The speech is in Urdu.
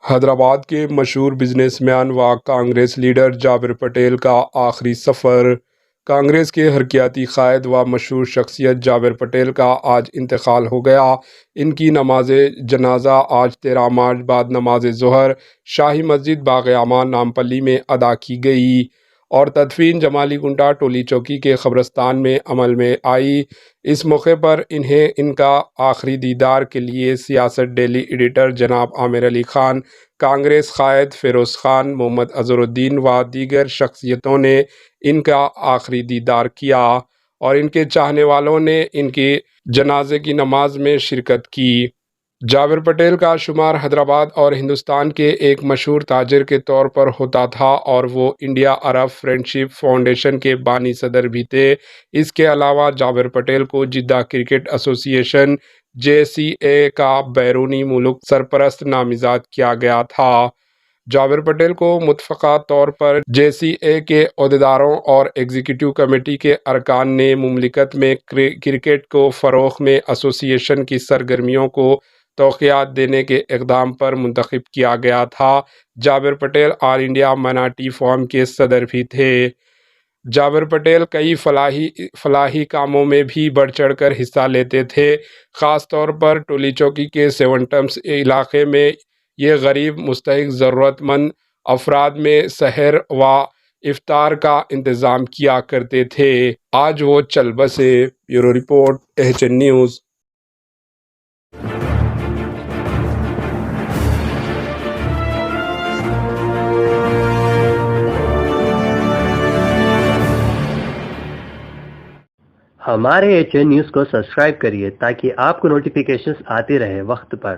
حیدرآباد کے مشہور بزنس مین و کانگریس لیڈر جابر پٹیل کا آخری سفر۔ کانگریس کے حرکیاتی قائد و مشہور شخصیت جابر پٹیل کا آج انتقال ہو گیا۔ ان کی نماز جنازہ آج 13 مارچ بعد نماز ظہر شاہی مسجد باغ امان نامپلی میں ادا کی گئی اور تدفین جمالی گنٹا ٹولی چوکی کے قبرستان میں عمل میں آئی۔ اس موقع پر انہیں ان کا آخری دیدار کے لیے سیاست ڈیلی ایڈیٹر جناب عامر علی خان، کانگریس قائد فیروز خان، محمد اظہرالدین و دیگر شخصیتوں نے ان کا آخری دیدار کیا اور ان کے چاہنے والوں نے ان کی جنازے کی نماز میں شرکت کی۔ جابر پٹیل کا شمار حیدرآباد اور ہندوستان کے ایک مشہور تاجر کے طور پر ہوتا تھا اور وہ انڈیا عرب فرینڈشپ فاؤنڈیشن کے بانی صدر بھی تھے۔ اس کے علاوہ جابر پٹیل کو جدہ کرکٹ ایسوسی ایشن JCA کا بیرونی ملک سرپرست نامزد کیا گیا تھا۔ جابر پٹیل کو متفقہ طور پر JCA کے عہدیداروں اور ایگزیکٹو کمیٹی کے ارکان نے مملکت میں کرکٹ کو فروغ میں ایسوسی ایشن کی سرگرمیوں کو توقیعات دینے کے اقدام پر منتخب کیا گیا تھا۔ جابر پٹیل آل انڈیا مائنارٹی فورم کے صدر بھی تھے۔ جابر پٹیل کئی فلاحی کاموں میں بھی بڑھ چڑھ کر حصہ لیتے تھے، خاص طور پر ٹولی چوکی کے 7 ٹمبس علاقے میں یہ غریب مستحق ضرورت مند افراد میں سحر و افطار کا انتظام کیا کرتے تھے۔ آج وہ چل بسے۔ Bureau report HN news. ہمارے HN نیوز کو سبسکرائب کریے تاکہ آپ کو نوٹیفیکیشنز آتے رہے وقت پر۔